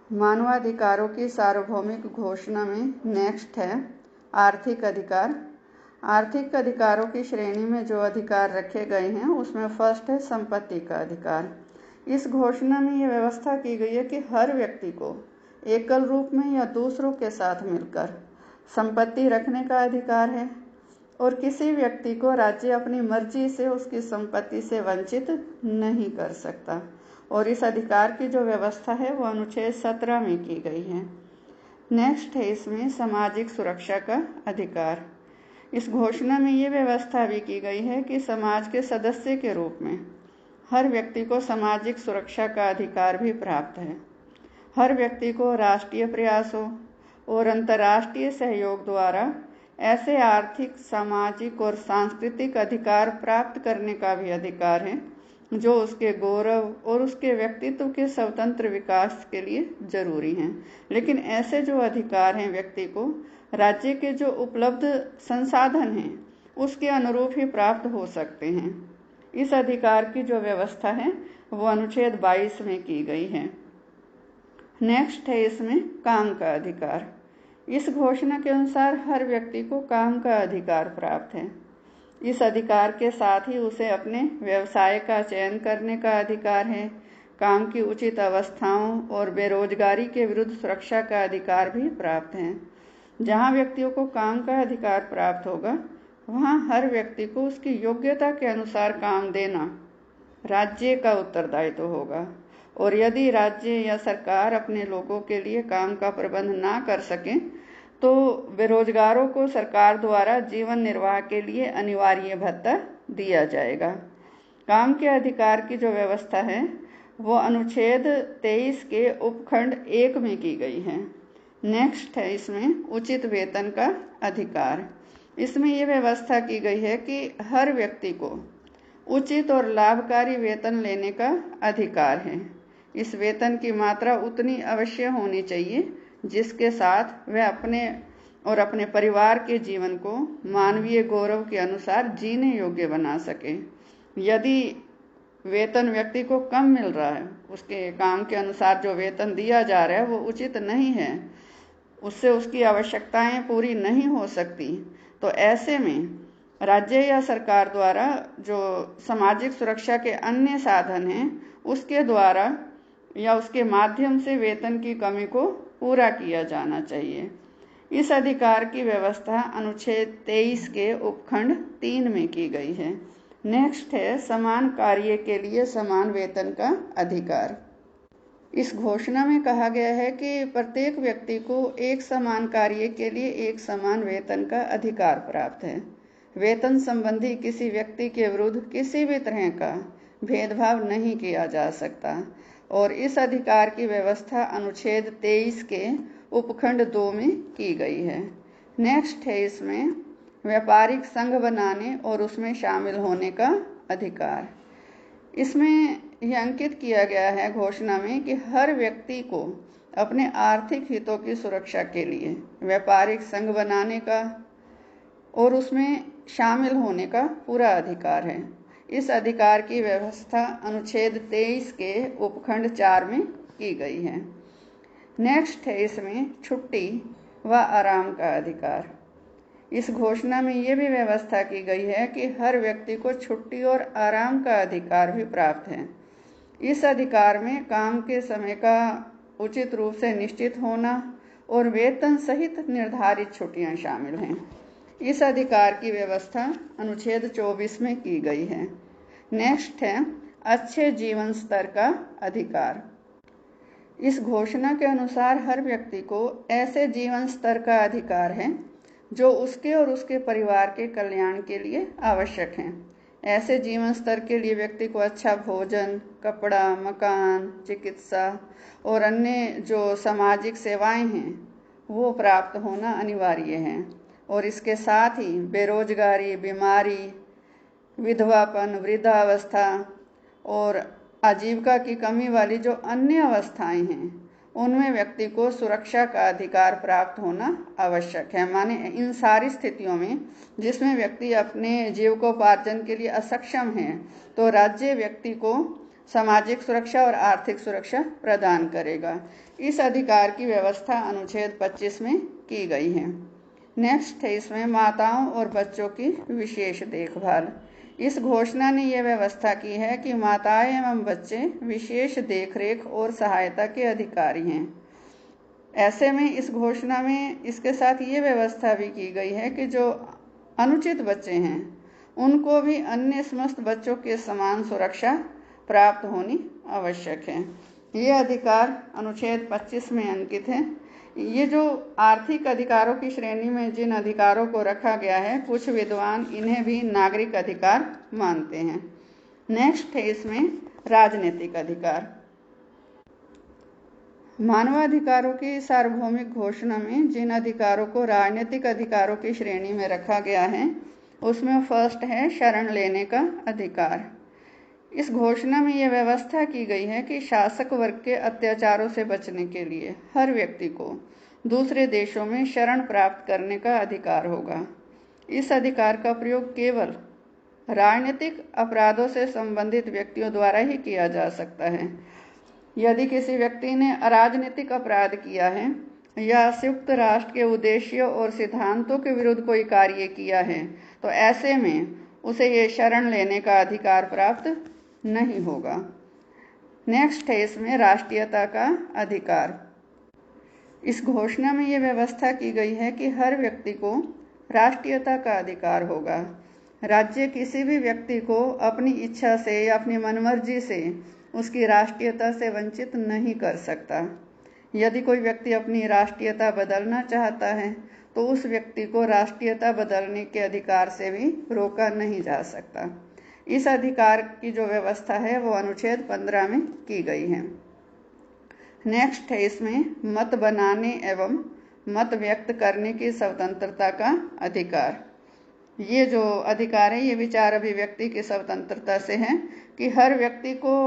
मानवाधिकारों की सार्वभौमिक घोषणा में नेक्स्ट है आर्थिक अधिकार। आर्थिक अधिकारों की श्रेणी में जो अधिकार रखे गए हैं उसमें फर्स्ट है संपत्ति का अधिकार। इस घोषणा में यह व्यवस्था की गई है कि हर व्यक्ति को एकल रूप में या दूसरों के साथ मिलकर संपत्ति रखने का अधिकार है और किसी व्यक्ति को राज्य अपनी मर्जी से उसकी संपत्ति से वंचित नहीं कर सकता। और इस अधिकार की जो व्यवस्था है वो अनुच्छेद 17 में की गई है। नेक्स्ट है इसमें सामाजिक सुरक्षा का अधिकार। इस घोषणा में ये व्यवस्था भी की गई है कि समाज के सदस्य के रूप में हर व्यक्ति को सामाजिक सुरक्षा का अधिकार भी प्राप्त है। हर व्यक्ति को राष्ट्रीय प्रयासों और अंतर्राष्ट्रीय सहयोग द्वारा ऐसे आर्थिक, सामाजिक और सांस्कृतिक अधिकार प्राप्त करने का भी अधिकार है जो उसके गौरव और उसके व्यक्तित्व के स्वतंत्र विकास के लिए जरूरी हैं। लेकिन ऐसे जो अधिकार हैं व्यक्ति को राज्य के जो उपलब्ध संसाधन हैं उसके अनुरूप ही प्राप्त हो सकते हैं। इस अधिकार की जो व्यवस्था है वो अनुच्छेद 22 में की गई है। नेक्स्ट है इसमें काम का अधिकार। इस घोषणा के अनुसार हर व्यक्ति को काम का अधिकार प्राप्त है। इस अधिकार के साथ ही उसे अपने व्यवसाय का चयन करने का अधिकार है। काम की उचित अवस्थाओं और बेरोजगारी के विरुद्ध सुरक्षा का अधिकार भी प्राप्त है। जहां व्यक्तियों को काम का अधिकार प्राप्त होगा वहां हर व्यक्ति को उसकी योग्यता के अनुसार काम देना राज्य का उत्तरदायित्व होगा। और यदि राज्य या सरकार अपने लोगों के लिए काम का प्रबंध ना कर सके तो बेरोजगारों को सरकार द्वारा जीवन निर्वाह के लिए अनिवार्य भत्ता दिया जाएगा। काम के अधिकार की जो व्यवस्था है वो अनुच्छेद 23 के उपखंड 1 में की गई है। नेक्स्ट है इसमें उचित वेतन का अधिकार। इसमें ये व्यवस्था की गई है कि हर व्यक्ति को उचित और लाभकारी वेतन लेने का अधिकार है। इस वेतन की मात्रा उतनी अवश्य होनी चाहिए जिसके साथ वह अपने और अपने परिवार के जीवन को मानवीय गौरव के अनुसार जीने योग्य बना सके। यदि वेतन व्यक्ति को कम मिल रहा है, उसके काम के अनुसार जो वेतन दिया जा रहा है वो उचित नहीं है, उससे उसकी आवश्यकताएं पूरी नहीं हो सकती, तो ऐसे में राज्य या सरकार द्वारा जो सामाजिक सुरक्षा के अन्य साधन हैं उसके द्वारा या उसके माध्यम से वेतन की कमी को पूरा किया जाना चाहिए। इस अधिकार की व्यवस्था अनुच्छेद 23 के उपखंड 3 में की गई है। नेक्स्ट है समान कार्य के लिए समान वेतन का अधिकार। इस घोषणा में कहा गया है कि प्रत्येक व्यक्ति को एक समान कार्य के लिए एक समान वेतन का अधिकार प्राप्त है। वेतन संबंधी किसी व्यक्ति के विरुद्ध किसी भी तरह का भेदभाव नहीं किया जा सकता और इस अधिकार की व्यवस्था अनुच्छेद 23 के उपखंड 2 में की गई है। नेक्स्ट है इसमें व्यापारिक संघ बनाने और उसमें शामिल होने का अधिकार। इसमें यह अंकित किया गया है घोषणा में कि हर व्यक्ति को अपने आर्थिक हितों की सुरक्षा के लिए व्यापारिक संघ बनाने का और उसमें शामिल होने का पूरा अधिकार है। इस अधिकार की व्यवस्था अनुच्छेद 23 के उपखंड 4 में की गई है। नेक्स्ट है इसमें छुट्टी व आराम का अधिकार। इस घोषणा में ये भी व्यवस्था की गई है कि हर व्यक्ति को छुट्टी और आराम का अधिकार भी प्राप्त है। इस अधिकार में काम के समय का उचित रूप से निश्चित होना और वेतन सहित निर्धारित छुट्टियां शामिल हैं। इस अधिकार की व्यवस्था अनुच्छेद 24 में की गई है। नेक्स्ट है अच्छे जीवन स्तर का अधिकार। इस घोषणा के अनुसार हर व्यक्ति को ऐसे जीवन स्तर का अधिकार है जो उसके और उसके परिवार के कल्याण के लिए आवश्यक हैं। ऐसे जीवन स्तर के लिए व्यक्ति को अच्छा भोजन, कपड़ा, मकान, चिकित्सा और अन्य जो सामाजिक सेवाएं हैं वो प्राप्त होना अनिवार्य है। और इसके साथ ही बेरोजगारी, बीमारी, विधवापन, वृद्धावस्था और आजीविका की कमी वाली जो अन्य अवस्थाएं हैं उनमें व्यक्ति को सुरक्षा का अधिकार प्राप्त होना आवश्यक है। माने इन सारी स्थितियों में जिसमें व्यक्ति अपने जीविकोपार्जन के लिए असक्षम है तो राज्य व्यक्ति को सामाजिक सुरक्षा और आर्थिक सुरक्षा प्रदान करेगा। इस अधिकार की व्यवस्था अनुच्छेद 25 में की गई है। नेक्स्ट है इसमें माताओं और बच्चों की विशेष देखभाल। इस घोषणा ने यह व्यवस्था की है कि माताएं एवं बच्चे विशेष देखरेख और सहायता के अधिकारी हैं। ऐसे में इस घोषणा में इसके साथ ये व्यवस्था भी की गई है कि जो अनुचित बच्चे हैं उनको भी अन्य समस्त बच्चों के समान सुरक्षा प्राप्त होनी आवश्यक है। ये अधिकार अनुच्छेद 25 में अंकित है। ये जो आर्थिक अधिकारों की श्रेणी में जिन अधिकारों को रखा गया है, कुछ विद्वान इन्हें भी नागरिक अधिकार मानते हैं। नेक्स्ट है इसमें राजनीतिक अधिकार। मानवाधिकारों की सार्वभौमिक घोषणा में जिन अधिकारों को राजनीतिक अधिकारों की श्रेणी में रखा गया है उसमें फर्स्ट है शरण लेने का अधिकार। इस घोषणा में यह व्यवस्था की गई है कि शासक वर्ग के अत्याचारों से बचने के लिए हर व्यक्ति को दूसरे देशों में शरण प्राप्त करने का अधिकार होगा। इस अधिकार का प्रयोग केवल राजनीतिक अपराधों से संबंधित व्यक्तियों द्वारा ही किया जा सकता है। यदि किसी व्यक्ति ने अराजनीतिक अपराध किया है या संयुक्त राष्ट्र के उद्देश्यों और सिद्धांतों के विरुद्ध कोई कार्य किया है तो ऐसे में उसे ये शरण लेने का अधिकार प्राप्त नहीं होगा। नेक्स्ट है इसमें राष्ट्रीयता का अधिकार। इस घोषणा में यह व्यवस्था की गई है कि हर व्यक्ति को राष्ट्रीयता का अधिकार होगा। राज्य किसी भी व्यक्ति को अपनी इच्छा से या अपनी मनमर्जी से उसकी राष्ट्रीयता से वंचित नहीं कर सकता। यदि कोई व्यक्ति अपनी राष्ट्रीयता बदलना चाहता है तो उस व्यक्ति को राष्ट्रीयता बदलने के अधिकार से भी रोका नहीं जा सकता। इस अधिकार की जो व्यवस्था है वो अनुच्छेद 15 में की गई है। नेक्स्ट है इसमें मत बनाने एवं मत व्यक्त करने की स्वतंत्रता का अधिकार। ये जो अधिकार है ये विचार अभिव्यक्ति की स्वतंत्रता से है कि हर व्यक्ति को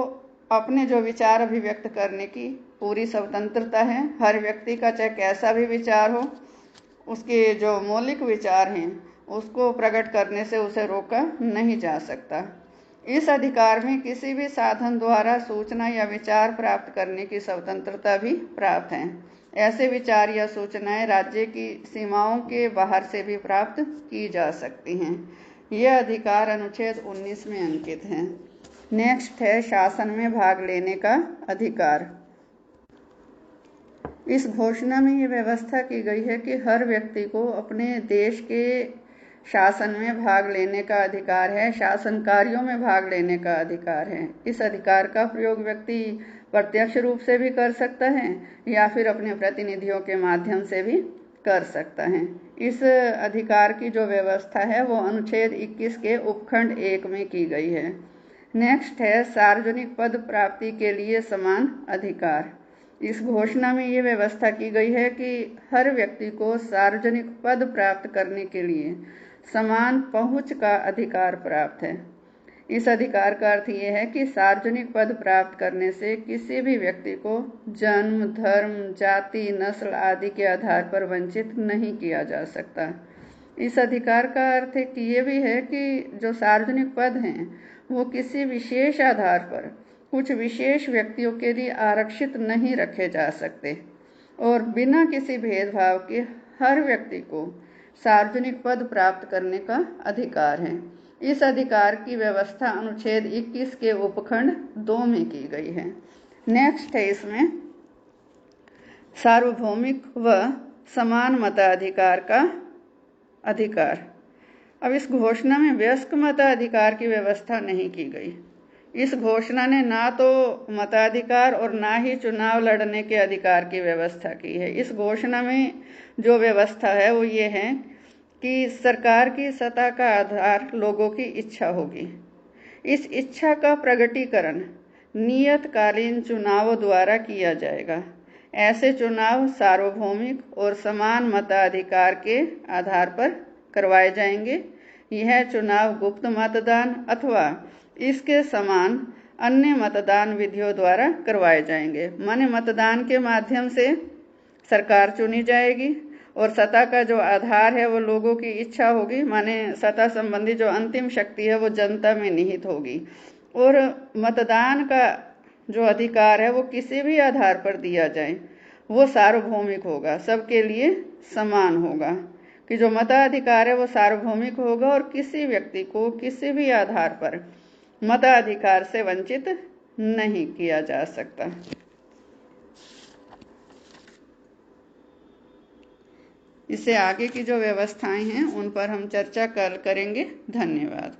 अपने जो विचार अभिव्यक्त करने की पूरी स्वतंत्रता है। हर व्यक्ति का चाहे कैसा भी विचार हो, उसके जो मौलिक विचार हैं उसको प्रकट करने से उसे रोका नहीं जा सकता। इस अधिकार में किसी भी साधन द्वारा सूचना या विचार प्राप्त करने की स्वतंत्रता भी प्राप्त है। ऐसे विचार या सूचनाएं राज्य की सीमाओं के बाहर से भी प्राप्त की जा सकती हैं। यह अधिकार अनुच्छेद 19 में अंकित है। नेक्स्ट है शासन में भाग लेने का अधिकार। इस घोषणा में यह व्यवस्था की गई है कि हर व्यक्ति को अपने देश के शासन में भाग लेने का अधिकार है, शासन कार्यों में भाग लेने का अधिकार है। इस अधिकार का प्रयोग व्यक्ति प्रत्यक्ष रूप से भी कर सकता है या फिर अपने प्रतिनिधियों के माध्यम से भी कर सकता है। इस अधिकार की जो व्यवस्था है वो अनुच्छेद 21 के उपखंड 1 में की गई है। नेक्स्ट है सार्वजनिक पद प्राप्ति के लिए समान अधिकार। इस घोषणा में ये व्यवस्था की गई है कि हर व्यक्ति को सार्वजनिक पद प्राप्त करने के लिए समान पहुंच का अधिकार प्राप्त है। इस अधिकार का अर्थ ये है कि सार्वजनिक पद प्राप्त करने से किसी भी व्यक्ति को जन्म, धर्म, जाति, नस्ल आदि के आधार पर वंचित नहीं किया जा सकता। इस अधिकार का अर्थ ये भी है कि जो सार्वजनिक पद हैं वो किसी विशेष आधार पर कुछ विशेष व्यक्तियों के लिए आरक्षित नहीं रखे जा सकते और बिना किसी भेदभाव के हर व्यक्ति को सार्वजनिक पद प्राप्त करने का अधिकार है। इस अधिकार की व्यवस्था अनुच्छेद 21 के उपखंड 2 में की गई है। नेक्स्ट है इसमें सार्वभौमिक व समान मताधिकार का अधिकार। अब इस घोषणा में वयस्क मताधिकार की व्यवस्था नहीं की गई। इस घोषणा ने ना तो मताधिकार और ना ही चुनाव लड़ने के अधिकार की व्यवस्था की है। इस घोषणा में जो व्यवस्था है वो ये है कि सरकार की सत्ता का आधार लोगों की इच्छा होगी। इस इच्छा का प्रगटीकरण नियतकालीन चुनावों द्वारा किया जाएगा। ऐसे चुनाव सार्वभौमिक और समान मताधिकार के आधार पर करवाए जाएंगे। यह चुनाव गुप्त मतदान अथवा इसके समान अन्य मतदान विधियों द्वारा करवाए जाएंगे। माने मतदान के माध्यम से सरकार चुनी जाएगी और सत्ता का जो आधार है वो लोगों की इच्छा होगी। माने सत्ता संबंधी जो अंतिम शक्ति है वो जनता में निहित होगी। और मतदान का जो अधिकार है वो किसी भी आधार पर दिया जाए वो सार्वभौमिक होगा, सबके लिए समान होगा, कि जो मताधिकार है वो सार्वभौमिक होगा और किसी व्यक्ति को किसी भी आधार पर मताधिकार से वंचित नहीं किया जा सकता। इससे आगे की जो व्यवस्थाएं हैं उन पर हम चर्चा करेंगे। धन्यवाद।